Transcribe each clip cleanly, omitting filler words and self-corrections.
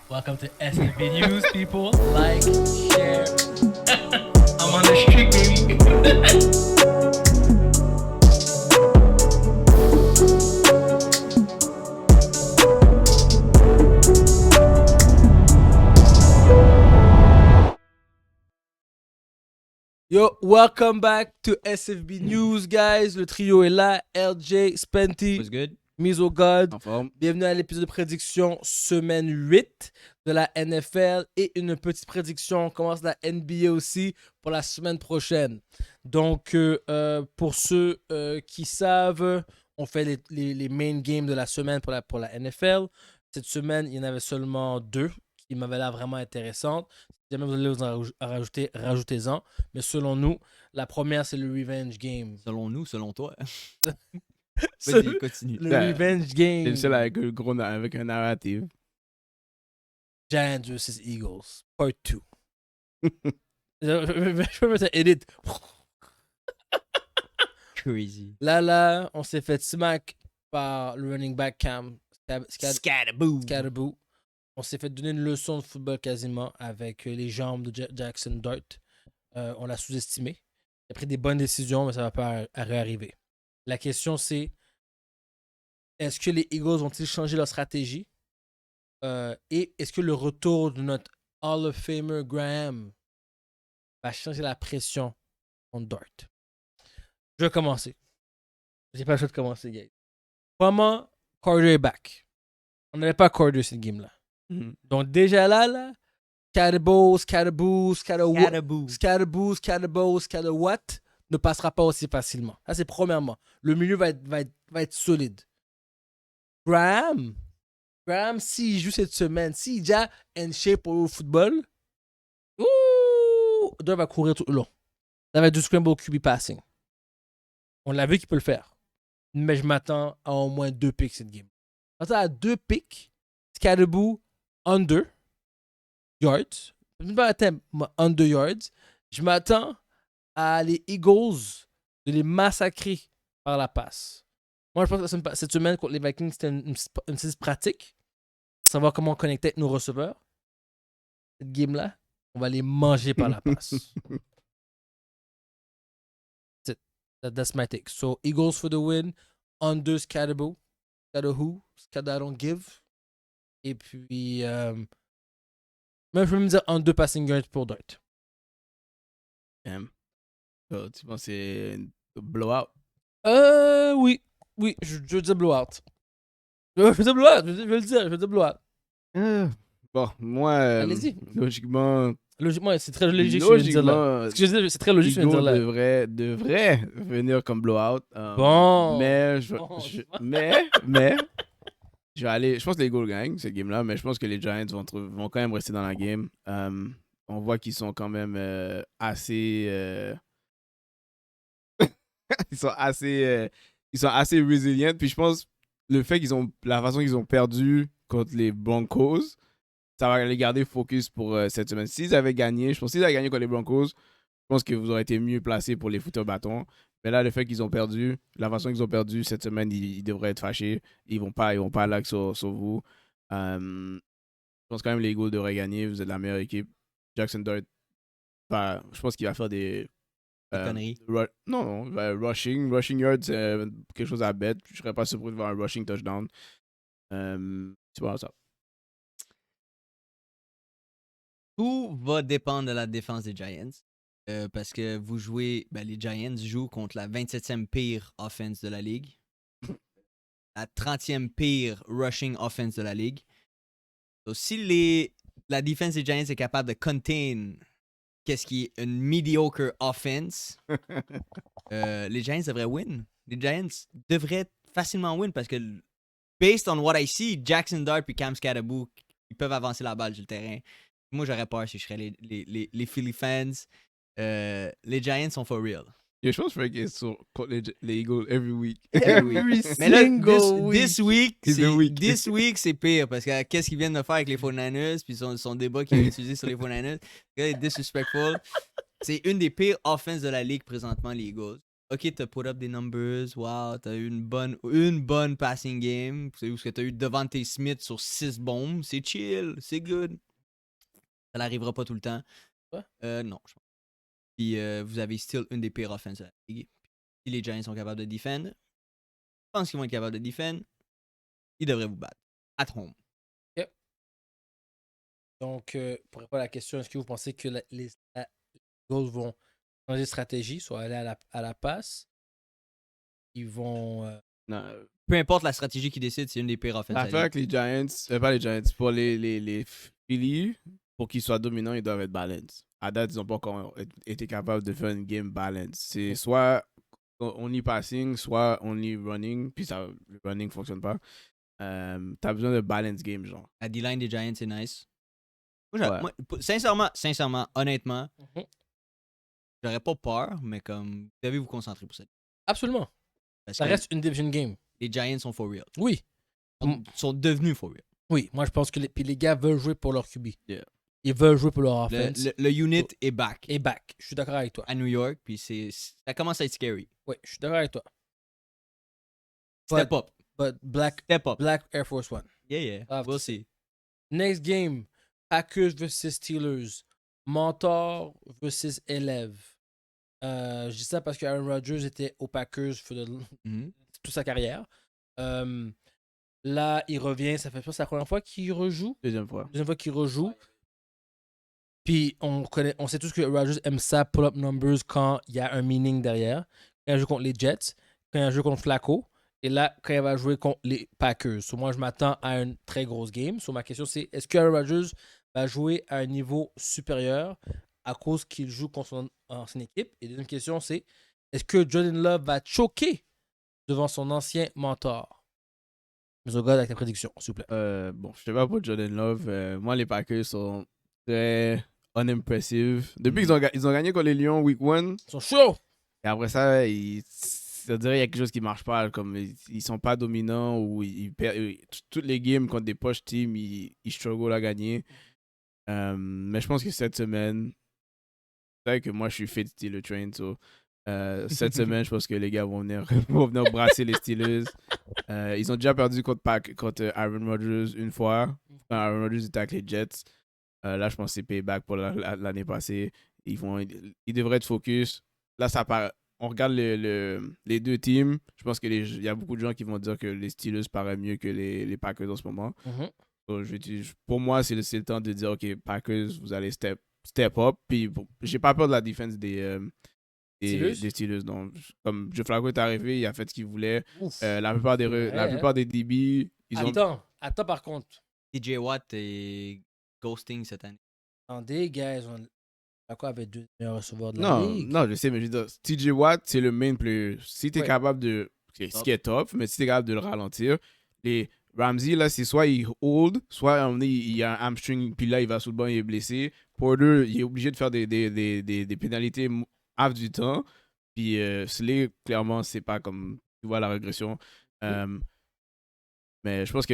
Welcome to SFB News, people. Like, share. I'm on the street, baby. Yo, welcome back to SFB News, guys. Le trio est là. LJ, Spenty, Was good? Miso God. En forme. Bienvenue à l'épisode de prédiction semaine 8 de la NFL et une petite prédiction. On commence la NBA aussi pour la semaine prochaine. Donc, pour ceux qui savent, on fait les main games de la semaine pour la NFL. Cette semaine, il y en avait seulement 2 qui m'avaient l'air vraiment intéressantes. Si jamais vous allez vous en rajouter, rajoutez-en. Mais selon nous, la première, c'est le Revenge Game. Selon nous, selon toi. Ce- Vas-y, continue. Le Revenge Game. C'est le seul avec, avec un narratif. Giants vs. Eagles, part 2. Je peux mettre un edit. Crazy. Là, on s'est fait smack par le running back Cam Scatterboo. Scatterboo. On s'est fait donner une leçon de football quasiment avec les jambes de Jackson Dart. On l'a sous-estimé. Il a pris des bonnes décisions, mais ça va pas réarriver. La question, c'est est-ce que les Eagles vont-ils changer leur stratégie? Et est-ce que le retour de notre Hall of Famer Graham va changer la pression contre Dart? Je vais commencer. J'ai pas le choix de commencer, guys. Premièrement, Carter est back. On n'avait pas Carter cette game-là. Donc déjà là, Scatterboo ne passera pas aussi facilement. Ça, c'est premièrement. Le milieu va être solide. Graham, s'il joue cette semaine, s'il est déjà en shape pour le football, Dart va courir tout le long. Ça va être du scramble QB passing. On l'a vu qu'il peut le faire. Mais je m'attends à au moins 2 picks cette game. Je m'attends à 2 picks. Scatterboo under yards. Je m'attends à under yards. Je m'attends à les Eagles de les massacrer par la passe. Moi, je pense que cette semaine contre les Vikings, c'était une petite pratique. Savoir comment connecter avec nos receveurs. Cette game-là, on va les manger par la passe. That's my take. So, Eagles for the win. Under Scatterboo. Scatter I don't give. Et puis, même je peux me dire under passing yards pour Dart. So, tu penses que c'est un blowout? Oui. Je veux dire blowout. Je veux dire blowout. Bon, moi, Allez-y. logiquement, Logiquement, c'est très logique ce que je viens de dire là. logiquement, Ce que je dis, c'est très logique ce que je viens de dire là. devrait venir comme blowout. Bon. Mais, Bon. mais, je vais aller. Je pense que les Eagles gagnent cette game-là, mais je pense que les Giants vont quand même rester dans la game. On voit qu'ils sont quand même assez. Ils sont assez résilients. Puis je pense le fait la façon qu'ils ont perdu contre les Broncos, ça va les garder focus pour cette semaine. S'ils avaient gagné, je pense qu'ils avaient gagné contre les Broncos, je pense que vous aurez été mieux placés pour les foutre au bâton. Mais là, le fait qu'ils ont perdu, la façon qu'ils ont perdu cette semaine, ils devraient être fâchés. Ils vont pas lag sur vous. Je pense quand même que les Eagles devraient gagner. Vous êtes la meilleure équipe. Jackson Dart, je pense qu'il va faire des conneries. Rushing yards, c'est quelque chose à bête. Je serais pas surpris de voir un rushing touchdown. C'est pas ça. Tout va dépendre de la défense des Giants. Parce que vous jouez. Les Giants jouent contre la 27e pire offense de la ligue. La 30e pire rushing offense de la ligue. Donc, si la défense des Giants est capable de contain qu'est-ce qui est une mediocre offense, les Giants devraient win. Les Giants devraient facilement win parce que, based on what I see, Jackson Dart et Cam Scatterboo, ils peuvent avancer la balle sur le terrain. Moi, j'aurais peur si je serais les Philly fans. Les Giants sont for real. Je pense que je sur les Eagles every week. Mais là, this this week, c'est pire parce que qu'est-ce qu'ils viennent de faire avec les 49ers puis son débat qu'il a utilisé sur les 49ers. C'est disrespectful. C'est une des pires offenses de la ligue présentement, les Eagles. ok, t'as put up des numbers, wow, t'as eu une bonne passing game, c'est où ce que t'as eu Devante Smith sur 6 bombes, c'est chill, c'est good. Ça n'arrivera pas tout le temps. Ouais. Non, je pense. Puis vous avez still une des pires offenses de la ligue. Si les Giants sont capables de défendre, je pense qu'ils vont être capables de défendre, ils devraient vous battre. At home. Donc, pour répondre à la question, est-ce que vous pensez que les Eagles vont changer de stratégie, soit aller à la passe? Ils vont. Non, Peu importe la stratégie qu'ils décident, c'est une des pires offenses de la l'affaire ligue. avec les Giants, pas les Giants, pour les Philly, pour qu'ils soient dominants, ils doivent être balance. À date, ils n'ont pas encore été capables de faire une game balance. C'est soit on y passing, soit on y running, puis ça, le running fonctionne pas. T'as besoin de balance game, genre. La D-line des Giants, c'est nice. Ouais. Moi, sincèrement, honnêtement, j'aurais pas peur, mais comme vous devez vous concentrer pour ça. Absolument. Parce Ça que reste une division game. les Giants sont for real. Oui. Ils sont devenus for real. Oui, moi je pense que puis les gars veulent jouer pour leur QB. Yeah. Ils veulent jouer pour leur Le, offense. le unit est back Et back. Je suis d'accord avec toi. à New York, puis ça commence à être scary. Oui, je suis d'accord avec toi. Step up. But Black Air Force One. Yeah. We'll see. Next game, Packers versus Steelers. Mentor versus élève. Je dis ça parce que Aaron Rodgers était aux Packers toute sa carrière. Là, il revient. Ça fait pas la première fois qu'il rejoue. Deuxième fois Qu'il rejoue. Puis on sait tous que Rodgers aime ça, pull-up numbers, quand il y a un meaning derrière. Quand il joue contre les Jets, quand il joue contre Flacco, et là, quand il va jouer contre les Packers. So, moi, je m'attends à une très grosse game. So, ma question, c'est est-ce que Aaron Rodgers va jouer à un niveau supérieur à cause qu'il joue contre son ancienne équipe? Et deuxième question, c'est est-ce que Jordan Love va choquer devant son ancien mentor? Mais au gars, avec la prédiction, s'il vous plaît. Bon, je sais pas pour Jordan Love. Moi, les Packers sont très unimpressive. Depuis qu'ils ont gagné contre les Lions week 1, Ils sont chauds! et après ça, ça dirait qu'il y a quelque chose qui marche pas. Comme ils sont pas dominants ou ils perdent. Toutes les games contre des poches teams, ils struggle à gagner. Mais je pense que cette semaine, c'est vrai que moi je suis fait de Steelers train. So, cette semaine, je pense que les gars vont venir brasser les Steelers. Ils ont déjà perdu contre Aaron Rodgers une fois. Quand Aaron Rodgers était avec les Jets. Là, je pense que c'est payback pour l'année passée. Ils devraient être focus. Là, on regarde les deux teams. Je pense qu'il y a beaucoup de gens qui vont dire que les Steelers paraissent mieux que les Packers en ce moment. So, pour moi, c'est le temps de dire, OK, Packers, vous allez step up. Puis, j'ai pas peur de la défense des Steelers. Donc, comme Joe Flacco est arrivé, il a fait ce qu'il voulait. La plupart des DB, Attends, par contre. TJ Watt est ghosting cette année. Attendez, guys, Flacco avait 2 meilleurs receveurs de la ligue. Non, je sais, mais je veux dire, TJ Watt, c'est le main player. Si t'es capable de. Ce qui est top, mais si t'es capable de le ralentir, les Ramsey, là, c'est soit il hold, soit il y a un hamstring, puis là, il va sous le banc, il est blessé. Porter, il est obligé de faire des pénalités half du temps. Puis Slay, clairement, c'est pas comme. Tu vois la régression. Mais je pense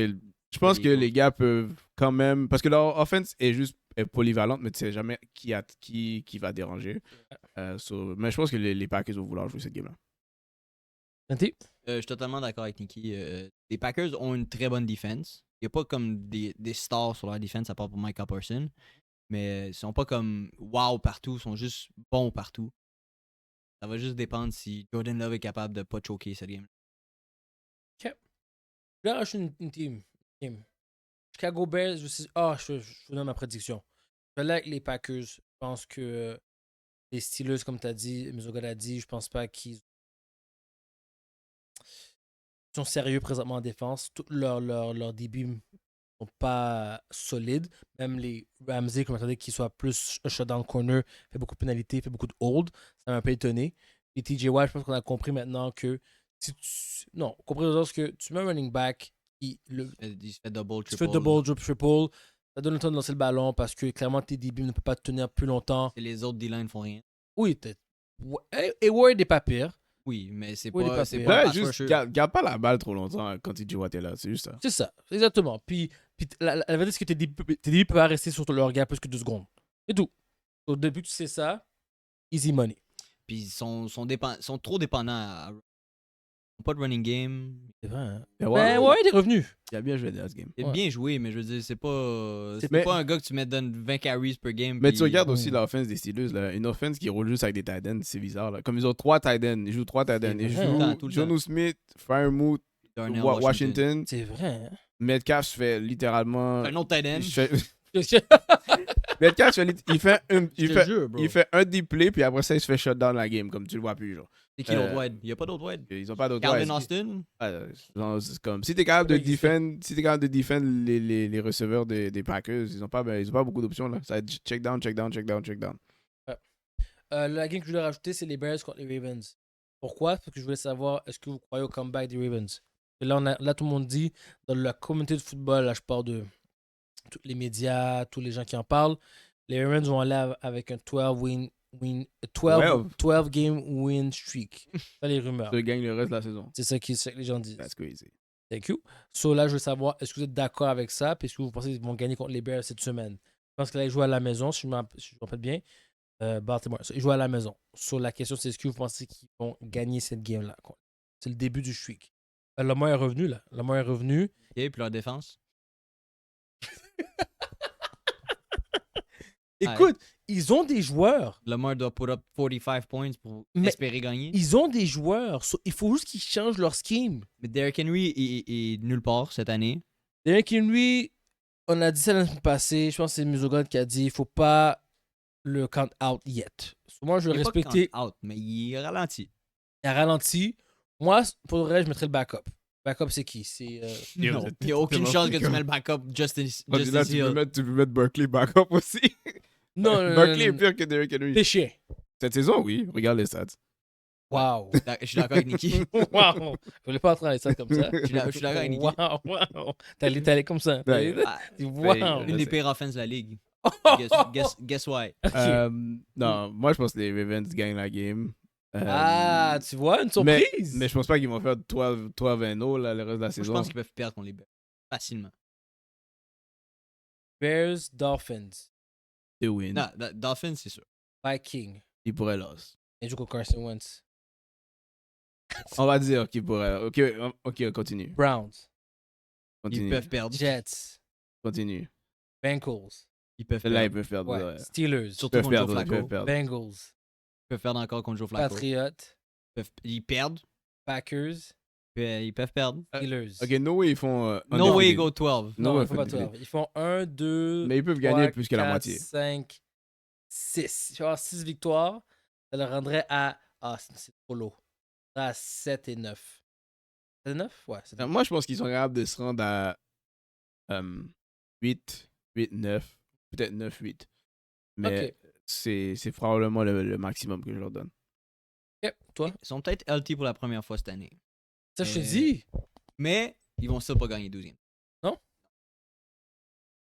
que les gars peuvent quand même. Parce que leur offense est polyvalente, mais tu sais jamais qui va déranger. Mais je pense que les Packers vont vouloir jouer cette game-là. Je suis totalement d'accord avec Nicky. Les Packers ont une très bonne défense. Il n'y a pas comme des stars sur leur défense à part pour Micah Parsons. Mais ils sont pas comme wow partout, ils sont juste bons partout. Ça va juste dépendre si Jordan Love est capable de pas choquer cette game. Ok. Je vais rajouter une team. Chicago Bears, je vous donne ma prédiction. Je vais aller avec les Packers. Je pense que les Steelers, comme tu as dit, Mizoga l'a dit, je pense pas qu'ils sont sérieux présentement en défense. Tous leurs débuts sont pas solides. Même les Ramsey, comme attendait qu'ils soient plus shut down corner, fait beaucoup de pénalités, fait beaucoup de hold. Ça m'a un peu étonné. Et TJ Watt, je pense qu'on a compris maintenant que compris aux autres que tu mets un running back, il se fait double, triple. Ça donne le temps de lancer le ballon parce que clairement tes débuts ne peuvent pas te tenir plus longtemps. Et les autres D-line font rien. Oui, et Ward n'est pas pire. Oui, mais c'est Oui, pas. c'est pas juste garde pas la balle trop longtemps quand TJ Watt est là, c'est juste ça. C'est ça, exactement. Puis la vérité, c'est que tes débuts peuvent rester sur leur gars plus que 2 secondes. C'est tout. Au début, tu sais ça, easy money. Puis ils sont trop dépendants Ils n'ont pas de running game. C'est vrai, hein? Mais Ben ouais, il est revenu. Il a bien joué dans ce game. Il a Ouais. bien joué, mais je veux dire, c'est pas Mais- pas un gars que tu mets dans 20 carries per game. Mais puis- tu regardes aussi Ouais. l'offense des Steelers, là. Une offense qui roule juste avec des tight ends, c'est bizarre. Là. Comme ils ont 3 tight ends, ils jouent 3 tight ends. C'est Ils vrai, jouent hein, tout le temps. Jonnu Smith, Firemouth, Darnell Washington. C'est vrai, hein? Metcalf se fait littéralement. Un autre tight end. il fait- Je Metcalf, il fait un, il te fait, jure, bro. il fait un deep play, puis après ça, il se fait shut down la game, comme tu le vois plus. Genre. C'est qui l'autre wide? Il n'y a pas d'autre wide. Ils ont pas d'autre Calvin wide. Austin? Genre, c'est comme, si t'es capable de Ouais, défendre les receveurs des Packers, ils ont pas beaucoup d'options. Là. Ça va être check down, check down, check down, check down. la game que je voulais rajouter, c'est les Bears contre les Ravens. Pourquoi? Parce que je voulais savoir, est-ce que vous croyez au comeback des Ravens? Et là, là, tout le monde dit, dans la communauté de football, là, je parle de tous les médias, tous les gens qui en parlent, les Ravens vont aller avec un 12 game win streak. C'est les rumeurs. Tu gagnes le reste de la saison. C'est ça que les gens disent. That's crazy. Thank you. So là, je veux savoir, est-ce que vous êtes d'accord avec ça? Puis est-ce que vous pensez qu'ils vont gagner contre les Bears cette semaine? Je pense que là, ils jouent à la maison, si je me rappelle bien. Baltimore. So, ils jouent à la maison. So, la question, c'est est-ce que vous pensez qu'ils vont gagner cette game-là? C'est le début du streak. Lamar est revenu, là. Lamar est revenu. Et puis leur défense. Écoute, ils ont des joueurs. Lamar doit put up 45 points pour Mais- espérer gagner. Ils ont des joueurs. So, il faut juste qu'ils changent leur scheme. Mais Derrick Henry est nulle part cette année. Derrick Henry, on a dit ça l'année passée. Je pense que c'est Musogon qui a dit il faut pas le count out yet. So, moi, je vais Il est pas respecter. count out, mais il est ralenti. Il a ralenti. Moi, pour le reste, je mettrais le backup. Backup, c'est qui? C'est. Yo, Non, c'est il n'y a aucune tellement chance que tu fréquent. mets le backup Justice Là, tu Hill. peux mettre Berkeley backup aussi. Non, non, Berkeley est non. pire que Derrick Henry. T'es chien. Cette saison, oui. Regarde les stats. Wow. Je suis d'accord avec Nicky. Wow. Je voulais pas entrer dans les stats comme ça. Je suis d'accord avec Nicky. Wow, wow. T'es allé comme ça. Ouais. Ah, Wow. Une des pires offenses de la ligue. Guess why? Non, moi, je pense que les Ravens gagnent la game. Ah, tu vois, une surprise. Mais je pense pas qu'ils vont faire 12-0 là, le reste de la Je saison. pense qu'ils peuvent perdre contre les Bears. Facilement. Bears, Dolphins, They win. Non, Dolphins, c'est sûr. Vikings. Ils pourraient lose. Et du coup, Carson Wentz. On va dire qu'ils pourraient. Ok, continue. Browns, Ils Continue. peuvent perdre. Jets, Continue. Bengals. Ils peuvent Là, ils perdre. peuvent perdre. Ouais. ouais. Steelers, Ils Surtout peuvent contre Joe perdre. Ils Flacco. peuvent perdre. Bengals, Ils peuvent perdre encore contre Joe Flacco. Patriots, Ils perdent. Packers, Puis ils peuvent perdre. Steelers. Ok, no way, ils font. No way undefeated. go 12. Non, No way, il faut pas undefeated. toi. Ils font 1, 2, Mais ils peuvent gagner plus que la moitié. 5, 6. Il faut avoir 6 victoires. Ça le rendrait à. Ah, c'est trop lourd. À 7 et 9. 7 et 9? Ouais, c'est Moi, je pense qu'ils sont capables de se rendre à 8, 9, peut-être 9, 8. Mais Ok. c'est probablement le maximum que je leur donne. Ok, toi? Ils sont peut-être LT pour la première fois cette année. Ça, je te dis. Mais ils vont still pas gagner 12e.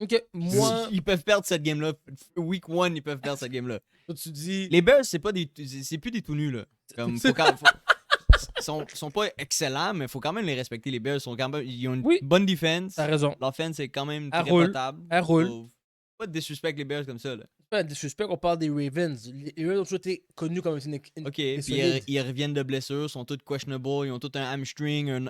Ok, moi, Ils peuvent perdre cette game-là. Week 1, ils peuvent perdre cette game-là. toi, tu dis. Les Bears, c'est plus des tout nus, là. Comme, sont pas excellents, mais il faut quand même les respecter. Les Bears ils ont une Oui. bonne défense. T'as raison. L'offense est quand même Elle très roule. potable. Elle roule. Faut pas de disrespect les Bears comme ça, là. C'est pas un disrespect, on parle des Ravens. Les Ravens ont toujours été connus comme une OK, et puis solide. ils reviennent de blessures, sont tous questionable, ils ont tous un hamstring, un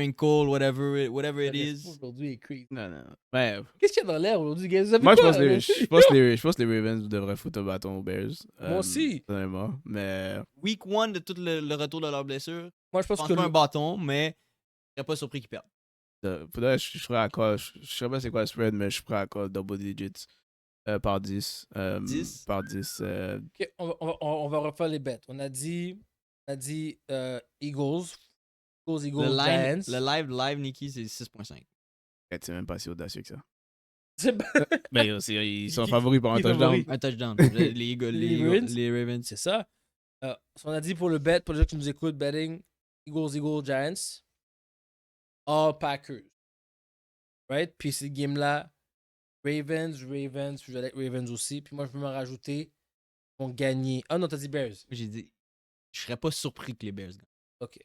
ankle, whatever it is. Aujourd'hui est crazy. Non. Ouais. Qu'est-ce qu'il y a dans l'air aujourd'hui, gars? Vous avez Moi, je quoi, pense, là? je pense que les Ravens devraient foutre le bâton aux Bears. Moi aussi. Personnellement. Mais Week 1 de tout le retour de leur blessure, Moi, je je pense pense que pas un bâton, mais je serais pas surpris qu'ils perdent. faudrait, je serais à quoi je sais pas c'est quoi le spread, mais je suis prêt à quoi double digits par 10. 10? Par 10. Ok, on va refaire les bêtes. On a dit Eagles, Giants. Le live, Nikki, c'est 6.5. C'est même pas si audacieux que ça. C'est Mais aussi, ils sont Qui- favoris par un qui touchdown. favori? Un touchdown. les Eagles, Les Ravens? les Ravens. c'est ça. On a dit pour le bet, pour les gens qui nous écoutent, betting Eagles, Giants, all Packers. Right? Puis cette game-là, Ravens, puis je vais avec Ravens aussi. Puis moi, je veux m'en rajouter. Ils vont gagner. Ah non, t'as dit Bears. J'ai dit, je serais pas surpris que les Bears gagnent. Ok.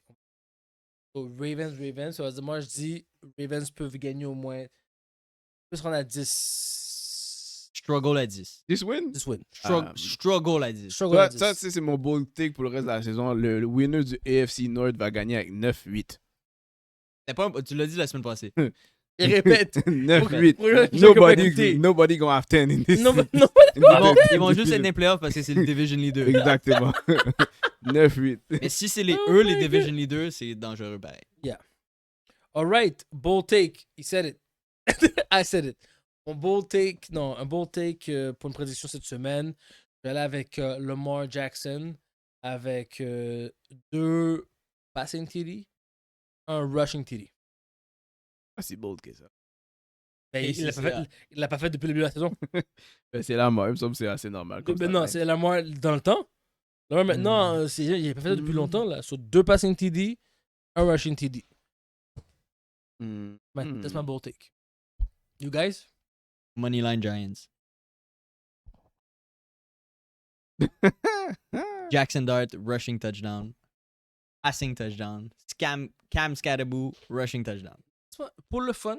So, Ravens. Ça veut dire, moi, je dis Ravens peuvent gagner au moins. Plus qu'on a 10. Struggle à 10. 10 wins? 10 wins. Struggle à 10. Struggle à Ça, 10. c'est mon bold take pour le reste de la saison. Le winner du AFC North va gagner avec 9-8. Tu l'as dit la semaine passée. Et répète. 9-8. Pour le- pour le- Nobody gonna have 10 in this. Non, non, Ils vont juste être dans les playoffs parce que c'est le division leader. Exactement. 9-8. Mais si c'est les Oh eux, les my division leaders, c'est dangereux pareil. All right, bold take. He said it. I said it. Un bold take pour une prédiction cette semaine. Je vais aller avec Lamar Jackson avec 2 passing TD, un rushing TD. Ah, c'est bold que ça. Ben, Et il l'a c'est pas, ça. il l'a pas fait depuis le début de la saison. Ben, c'est la mort. Il me semble que c'est assez normal. Comme Ben ça, non, ouais. c'est Lamar dans le temps. Lamar maintenant, il n'a pas fait ça depuis longtemps. Là. Sur 2 passing TD, un rushing TD. That's my bold take. You guys? Moneyline Giants. Jackson Dart, rushing touchdown. Passing touchdown. Cam Scatterboo, rushing touchdown. Pour le fun,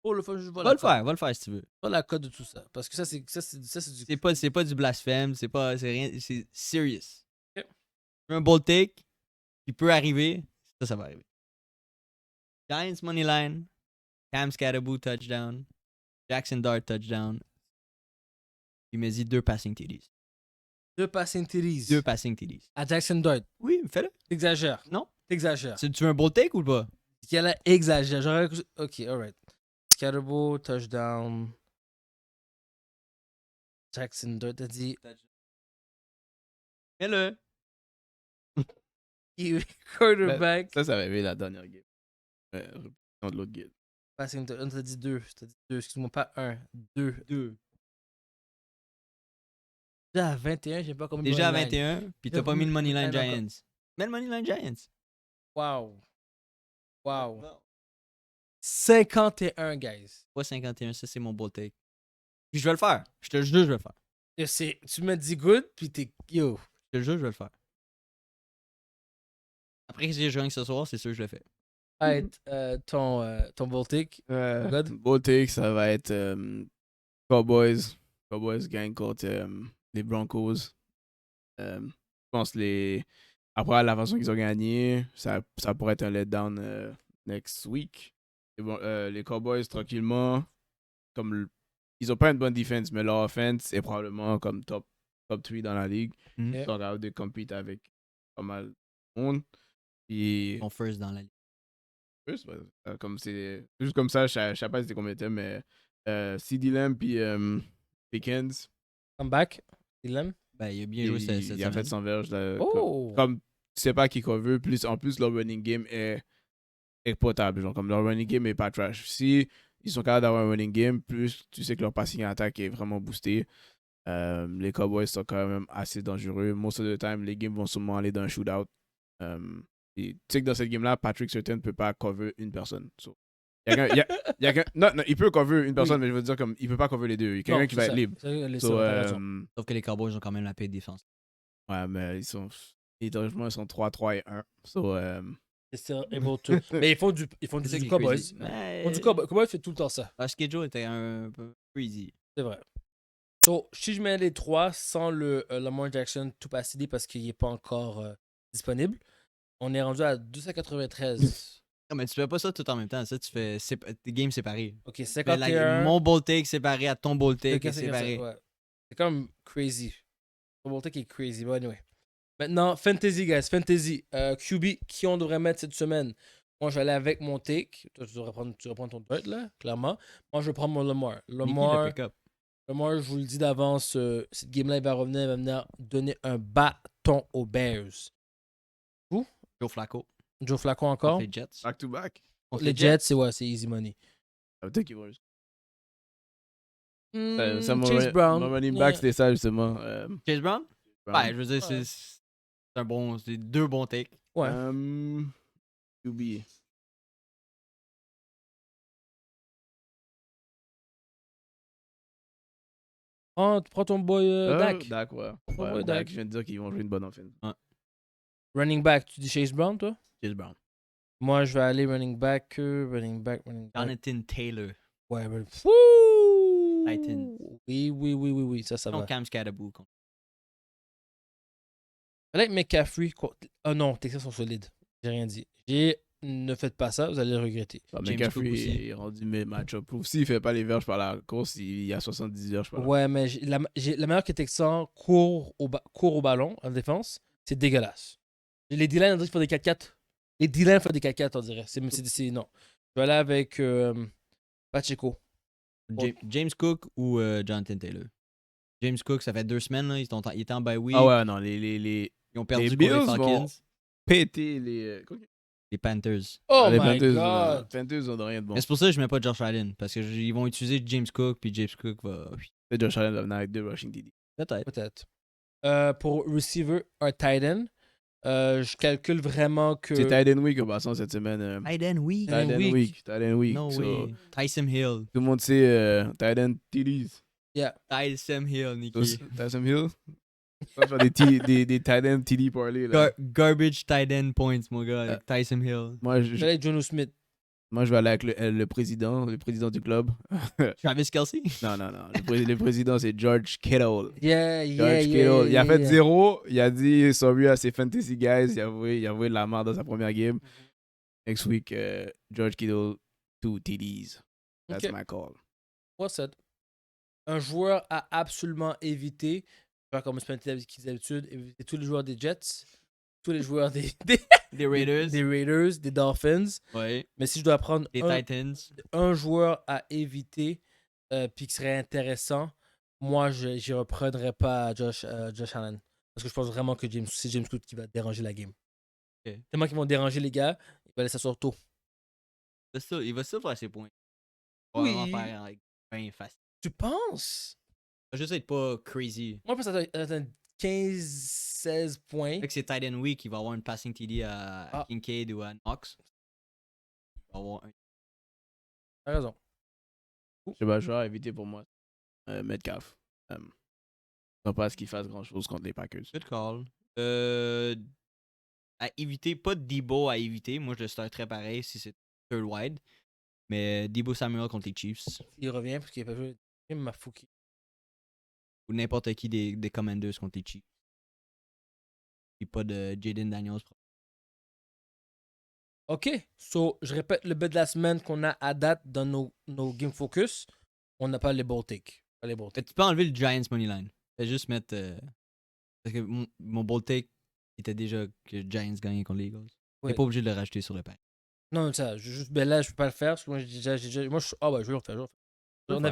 je vois Va le faire si tu veux. pas la cote de tout ça. Parce que ça, c'est du. C'est pas du blasphème, c'est rien, c'est serious. Ok. Un bold take qui peut arriver, ça va arriver. Giants moneyline, Cam Scatterboo touchdown, Jackson Dart touchdown. Il m'a dit 2 passing TDs. 2 passing TDs. 2 passing TDs. À Jackson Dart. Oui, fais-le. T'exagères. Non. T'exagères. Tu veux un bold take ou pas? Qu'elle exagère. J'aurais. Ok, alright. Scatterbo, touchdown. Jackson Dart, t'as dit. Fais-le. Quarterback. Ça va arriver la dernière game. Non, de l'autre game. Passing Dart. T'as dit 2. Excuse-moi, pas 1. 2. 2. Déjà à 21, j'ai pas combien de Déjà à moneyline. 21, puis t'as pas mis le Moneyline D'accord. Giants. Mets le Moneyline Giants. Wow. 51, guys. Pas 51, ça c'est mon bold take. Puis je vais le faire. Je te le jure, je vais le faire. Tu me dis good, puis t'es. Yo. Je te le jure, je vais le faire. Après que j'ai joué ce soir, c'est sûr que je le fais. Alright, ton Baltic. God? Bold take, ça va être Cowboys. Cowboys gagnent contre les Broncos. Je pense après la façon qu'ils ont gagné, ça pourrait être un letdown next week. Et bon, les Cowboys, tranquillement, ils ont pas une bonne défense, mais leur offense est probablement comme top 3 dans la ligue. Mhm. Ils sont capables de compete avec pas mal de monde. Puis, Mon first dans la ligue. juste comme ça, je sais pas c'était combien de temps, mais CD Lamb puis Pickens, Comeback. Il l'aime. Ben, il a bien joué cette il a fait semaine. 100 verges. Là, Oh! comme tu sais pas qui cover, en plus leur running game est potable. Genre, comme leur running game est pas trash. Si ils sont capables d'avoir un running game, plus tu sais que leur passing attack est vraiment boosté. Les Cowboys sont quand même assez dangereux. Most of the time, les games vont sûrement aller dans un shootout. Tu sais que dans cette game-là, Patrick Surtain ne peut pas cover une personne. So, non, il peut cover une personne, mais je veux dire, comme il peut pas cover les deux. Il y a quelqu'un qui va être libre. So, Sauf que les Cowboys ont quand même la paix de défense. ouais, mais ils sont 3-3 et 1. So, Mais ils font du C'est ça qui est Cowboys. crazy. Ils font du Cowboys. Cowboys fait tout le temps ça. Parce que Joe était un peu crazy. C'est vrai. So, si je mets les 3 sans le Lamar Jackson tout pas CD parce qu'il n'est pas encore disponible, on est rendu à 293. Non, mais tu fais pas ça tout en même temps. Ça, tu fais tes games séparés. Ok, Tu fais 51. mon bold take séparé à ton bold take 54, séparé. ouais. C'est comme crazy. Ton Baltic est crazy, but anyway. Maintenant, Fantasy, guys. Fantasy. QB, qui on devrait mettre cette semaine? Moi, je vais aller avec mon take. Toi, tu vas prendre ton dirt, là, clairement. Moi, je vais prendre mon Lamar. Lamar, je vous le dis d'avance, cette game-là, il va revenir, il va venir donner un bâton aux Bears. Joe Flacco. Joe Flacco encore. Les Jets. back to back. Les Jets, c'est easy money. Peut-être qu'ils vont juste. Chase Brown. Mon running back, c'était ça, justement. Chase Brown? Brown. Ouais, je veux dire, c'est 2 bons takes. Ouais. QB. Prends ton boy Dak. Dak, ouais. Ouais, Ouais, Dak. Dak, je viens de dire qu'ils vont jouer une bonne offense. Running back, tu dis Chase Brown, toi? Chase Brown. Moi, je vais aller running back. Jonathan Taylor. Ouais, Wouh! Titans. Oui, ça Non, va. Cam Scadaboo. Avec McCaffrey, oh non, Texas sont solides. J'ai rien dit. Ne faites pas ça, vous allez le regretter. Bah, James McCaffrey Cook aussi. est rendu mes match-up. S'il fait pas les verges par la course, il y a 70 verges par la Ouais, mais la meilleure que Texan court au ballon en défense, c'est dégueulasse. Les D-line, on dirait qu'ils font des 4-4. Les D-line font des 4-4, on dirait. Non. Je vais aller avec Pacheco. James Cook ou Jonathan Taylor. James Cook, ça fait 2 semaines, là, il était en bye week. Ah ouais, non, les Ils ont perdu les contre les Bills Falcons. vont péter les Les Panthers. Oh les my Panthers, god! Panthers ont rien de bon. Mais c'est pour ça que je mets pas Josh Allen. Parce qu'ils vont utiliser James Cook, puis James Cook va. Josh Allen va venir avec 2 rushing TD. Peut-être. Peut-être. Pour receiver, un tight end, je calcule vraiment que. C'est Tight End Week en passant cette semaine. Tight end week. Tight end week. Tight End Week. No So, way. Tyson Hill. tout le monde sait Tight End TDs. Yeah. Tyson Hill, Nicky. Tyson Hill. Ça va faire des Tight End TD parlay là. Garbage tight end points, mon gars, avec Tyson Hill. Moi, Je vais aller avec Jono Smith. moi, je vais aller avec le président du club. Travis Kelsey. Non. Le président, c'est George Kittle. Yeah. George Kittle. Il a fait 0. Il a dit sorry à ses fantasy guys. Il a avoué la merde dans sa première game. Next week, George Kittle, 2 TDs. That's Ok. my call. What's that? Un joueur à absolument éviter. Faire comme d'habitude, éviter tous les joueurs des Jets, tous les joueurs des Raiders, des Dolphins. Ouais. Mais si je dois prendre Les Titans. un joueur à éviter puis qui serait intéressant, moi, je n'y reprendrais pas Josh Allen. Parce que je pense vraiment que c'est James Cook qui va déranger la game. Ok. Tellement qu'ils vont déranger les gars, il va laisser ça sur tôt. Il va ça faire ses points. Oui. Il va vraiment faire avec bien facile. Tu penses? Il va juste être pas crazy. Moi, je pense que ça doit être 15-16 points. Avec ses tight end week, il va avoir une passing TD à Kincaid ou à Knox. Il va avoir un. T'as raison. Je sais pas, je vais éviter pour moi Metcalf. Je ne pense pas qu'il fasse grand chose contre les Packers. Good call. À éviter, pas Debo à éviter. Moi, je le starterais pareil si c'est third wide. Mais Debo Samuel contre les Chiefs. Il revient parce qu'il a pas joué. Mafouki. Ou n'importe qui des Commanders contre les Chiefs. Et pas de Jaden Daniels. OK. So, je répète le bet de la semaine qu'on a à date dans nos Game Focus. On n'a pas les ball take. Pas les ball take. Tu peux enlever le Giants Moneyline. Fais juste mettre. Parce que mon bold take était déjà que Giants gagnaient contre les Eagles. Ouais. T'es pas obligé de le rajouter sur le pack. Non, ça, là, je peux pas le faire parce que moi, ah ouais, je vais le refaire.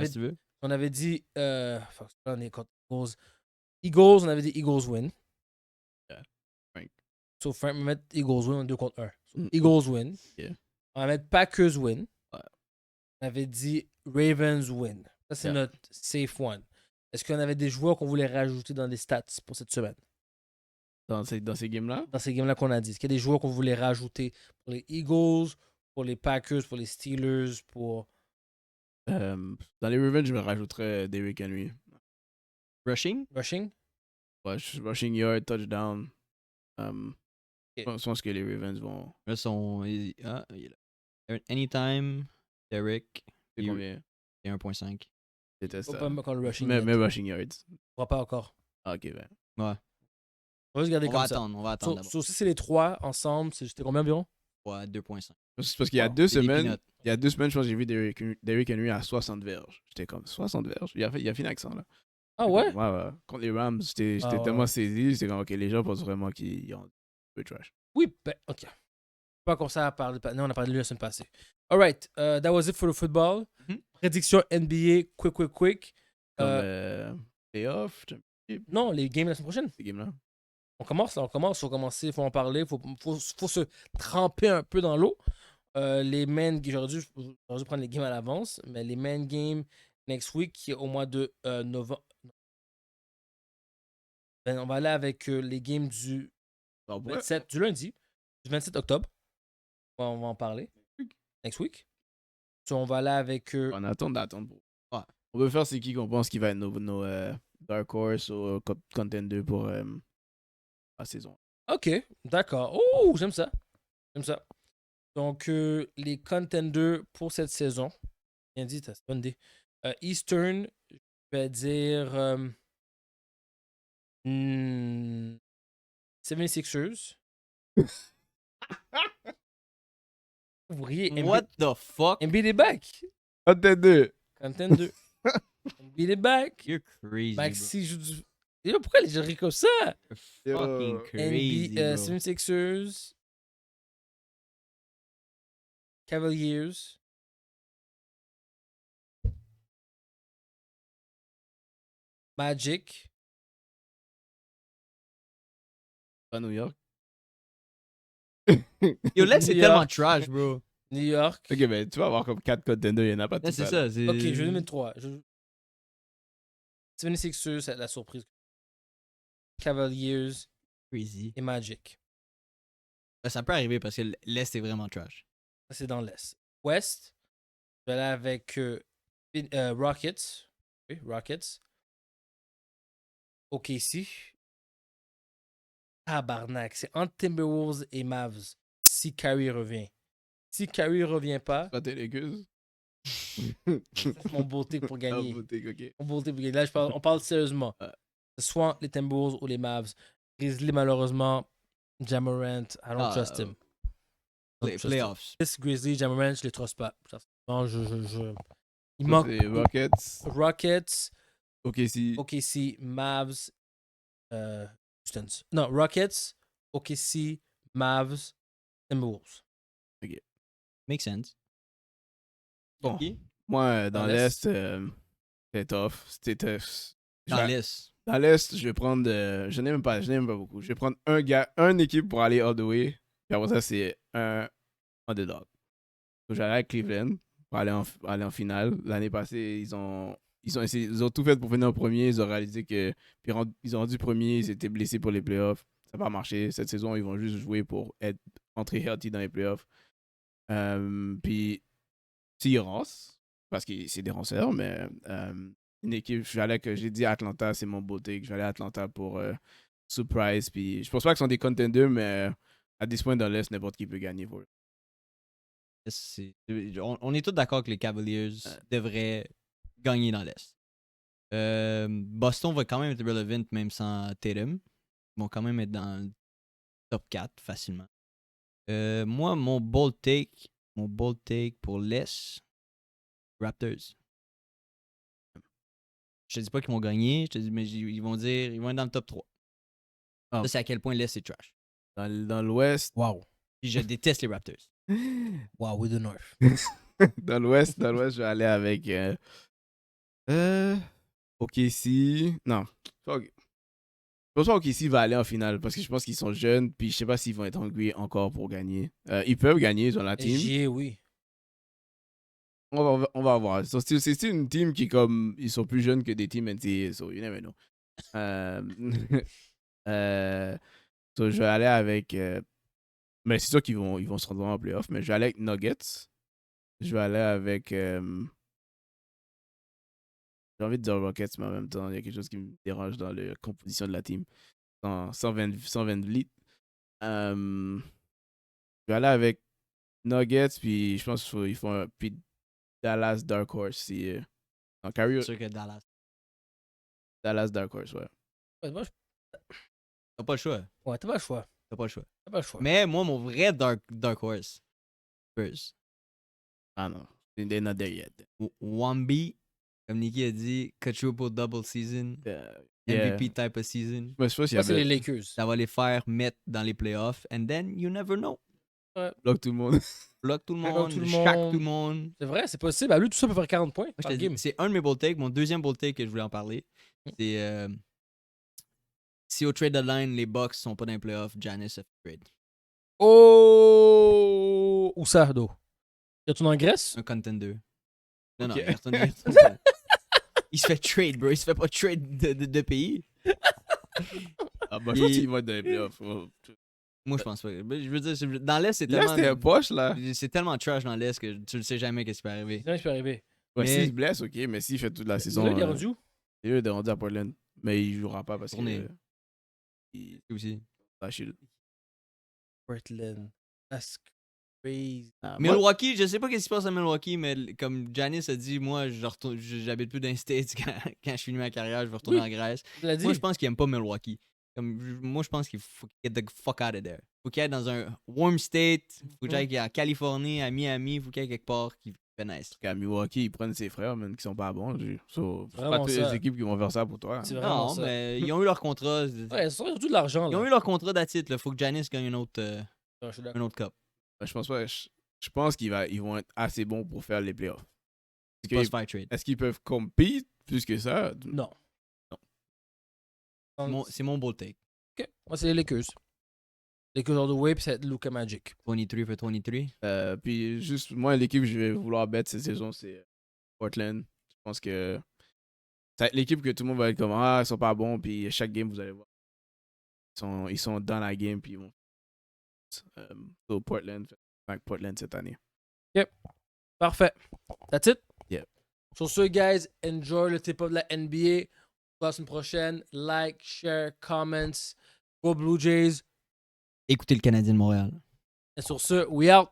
Si tu veux. On avait dit, fuck, on est contre Eagles, on avait dit Eagles win. Yeah. Frank. So, Frank va mettre Eagles win en 2 contre 1. So, Mm. Eagles win. Yeah. On va mettre Packers win. Ouais. On avait dit Ravens win. Ça, c'est Yeah. notre safe one. Est-ce qu'on avait des joueurs qu'on voulait rajouter dans les stats pour cette semaine? Dans ces games-là? Dans ces games-là qu'on a dit. Est-ce qu'il y a des joueurs qu'on voulait rajouter pour les Eagles, pour les Packers, pour les Steelers, pour... Dans les Ravens, je me rajouterais Derrick Henry. Rushing? Rushing? Ouais, rushing yard, touchdown. Ok. Je pense que les Ravens vont. Là, il est là. Anytime, Derek. C'est combien? C'est 1.5. C'était Faut ça. pas encore le rushing. Mais yet. rushing yards. On va pas encore. Ah, ok, ben. Ouais. On va juste garder On comme va ça. attendre d'abord. Si c'est les trois ensemble, c'était combien environ? Ouais, 2.5. C'est parce qu'il y a Wow, 2 c'est des semaines. peanuts. Il y a 2 semaines, je pense que j'ai vu Derrick Henry à 60 verges. J'étais comme 60 verges. Il a fini avec ça, là. Ah ouais? Ouais. Contre les Rams, j'étais Ah ouais. tellement saisi. J'étais comme, ok, les gens pensent vraiment qu'ils ont un peu trash. Oui, ben, ok. Pas comme ça à parler. Non, on a parlé de lui la semaine passée. Alright, that was it for the football. Mhm. Prédiction NBA, quick. Comme playoff, Non, les games la semaine prochaine. ces games-là. On commence, faut commencer, faut en parler, faut se tremper un peu dans l'eau. Les main j'aurais dû prendre les games à l'avance, mais les main games next week, qui est au mois de novembre. Ben, on va aller avec les games du 27, du lundi, du 27 octobre. On va en parler. Next week. So, on va aller avec. On attend d'attendre. Ouais. On veut faire c'est qui qu'on pense qui va être nos Dark Horse ou Contender pour la saison. Ok, d'accord. Oh, j'aime ça. Donc, les contenders pour cette saison. Bien dit, t'as une bonne idée. Eastern, je vais dire 76ers. Ouvrier, What the fuck? Embiid est back. Contender. Contender. Embiid est back. You're crazy, Maxi joue du... Et là, pourquoi les gérer comme ça? bro. You're fucking crazy, bro. 76ers. Cavaliers. Magic. Pas New York. Yo, là, c'est New tellement York. trash, bro. New York. Ok, ben tu vas avoir comme 4 contenders, il y en a pas Là, tout c'est ça. ça. C'est... Ok, je vais donner 3. 76ers, c'est la surprise. Cavaliers Crazy. et Magic. Ça peut arriver parce que l'Est est vraiment trash. Ça, c'est dans l'Est. Ouest, je vais aller avec Rockets. Oui, Rockets. OKC. Tabarnak. C'est entre Timberwolves et Mavs. Si Kyrie revient. Si Kyrie revient pas, Pas tes Lakers. c'est mon beau take pour Ah, gagner. boutique, ok. Mon beau take pour gagner. Là, on parle sérieusement. Ouais. Soit les Timberwolves ou les Mavs. Grizzly, malheureusement, Jamorant, I don't Ah, trust him. I don't trust him. Playoffs. Grizzly, Jamorant, je les trust pas. Non, il Ça, manque c'est Rockets, Rockets, OKC. OKC, Mavs, Pistons. Non, Rockets, OKC, Mavs, Timberwolves. Makes sense. Bon. Ok. Moi, dans Dans l'Est. l'Est, c'est tough. C'était tough. Dans l'Est. Dans l'Est, je vais prendre. Je n'aime pas beaucoup. Je vais prendre une équipe pour aller all the way. Puis après ça, c'est un underdog. Donc, j'allais avec Cleveland pour aller en finale. L'année passée, ils ont tout fait pour finir en premier. Ils ont réalisé que. Puis ils ont rendu premier. Ils étaient blessés pour les playoffs. Ça n'a pas marché. Cette saison, ils vont juste jouer pour entrer healthy dans les playoffs. Puis, s'ils rancent, parce que c'est des ranceurs, mais une équipe, j'ai dit Atlanta, c'est mon beau take. Je vais aller à Atlanta pour surprise. Puis, je pense pas qu'ils sont des contenders, mais à this point dans l'Est, n'importe qui peut gagner. Pour eux. On est tous d'accord que les Cavaliers devraient gagner dans l'Est. Boston va quand même être relevant même sans Tatum. Ils vont quand même être dans le top 4 facilement. Moi, mon bold take pour l'Est, Raptors. Je te dis pas qu'ils vont gagner, je te dis, mais ils vont être dans le top 3. Ah. Ça, c'est à quel point l'Est est trash. Dans l'Ouest. Wow. Puis je déteste les Raptors. Wow, with the North. Dans l'Ouest, je vais aller avec OKC. Non. Je pense pas qu'OKC va aller en finale parce que je pense qu'ils sont jeunes. Puis je sais pas s'ils vont être hungry encore pour gagner. Ils peuvent gagner, ils ont la team. SGA, oui. On va voir. C'est une team qui, comme, ils sont plus jeunes que des teams NCAA, so you never know. So je vais aller avec. Mais c'est sûr qu'ils vont se rendre en playoff, mais je vais aller avec Nuggets. Je vais aller avec. J'ai envie de dire Rockets, mais en même temps, il y a quelque chose qui me dérange dans la composition de la team. 120 litres. Je vais aller avec Nuggets, puis je pense qu'ils font un. Puis Dallas Dark Horse. Si, non, Kyrie, C'est sûr que Dallas. Dallas Dark Horse, ouais. Ouais, moi, T'as pas le choix. ouais, t'as pas le choix. T'as pas le choix. T'as pas le choix. Mais moi, mon vrai Dark Horse, Spurs. Ah non, they're not there yet. Wambi, comme Nicky a dit, quadruple double season, Yeah. MVP type of season. Mais je pense qu'il y Ça, c'est les avait. Lakers. Ça va les faire mettre dans les playoffs. And then, you never know. Bloque tout le monde. Bloque tout le Bloque monde, tout le chaque monde. tout le monde. C'est vrai, c'est possible. À lui, tout ça peut faire 40 points Moi, je par te dis, game. c'est un de mes bold takes. Mon deuxième bold take que je voulais en parler, c'est si au trade deadline, les Bucks sont pas dans les playoffs, Giannis a fait trade. Oh! Où ça, Do? Y a-tu en Grèce? Un contender. Non, non, Ok. il retourne pas. Il se fait trade, bro. Il se fait pas trade de pays. Ah bah, je pense qu'ils vont être dans les playoffs. Moi, je pense pas. Mais je veux dire, dans l'Est, c'est Là, tellement. c'était un poche, là. C'est tellement trash dans l'Est que tu ne sais jamais qu'est-ce qui peut arriver. C'est ça qui peut arriver. Ouais, Mais- s'il se blesse, ok, mais s'il fait toute la saison. Là, il est rendu où? Il est rendu à Portland. Mais il jouera pas parce Tournée. que. Il Aussi. va chier. Portland. Parce que Crazy. Milwaukee, je sais pas qu'est-ce qui se passe à Milwaukee, mais comme Giannis a dit, moi, j'habite plus dans les States quand je finis ma carrière, je vais retourner en Grèce. Tu l'as dit? Moi, je pense qu'il aime pas Milwaukee. Moi, je pense qu'il faut qu'il get the fuck out of there. Faut qu'il aille dans un warm state, faut qu'il aille en Californie, à Miami, faut qu'il aille quelque part qui fait nice. À Milwaukee, ils prennent ses frères, man, qui sont pas bons. C'est pas Vraiment toutes ça. les équipes qui vont faire ça pour toi. C'est vraiment Non, ça. mais ils ont eu leur contrat. Ouais, c'est surtout de l'argent. Ils ont eu leur contrat d'attitude. Faut que Giannis gagne une autre cup. Je pense pas. Je pense qu'ils vont être assez bons pour faire les playoffs. Post-fire trade. Est-ce qu'ils peuvent compter plus que ça? Non. C'est mon bold take. Ok. Moi, c'est les Lakers. Lakers all the way, puis c'est Luka Magic. 23 for 23. Puis juste, moi, l'équipe que je vais vouloir bet cette saison, c'est Portland. Je pense que ça va être l'équipe que tout le monde va être comme ils sont pas bons, puis chaque game, vous allez voir. Ils sont dans la game, puis ils vont. Portland cette année. Yep. Parfait. That's it? Yep. Sur ce, guys, enjoy le tip-up de la NBA. La semaine prochaine. Like, share, comments. Go Blue Jays. Écoutez le Canadien de Montréal. Et sur ce, we out.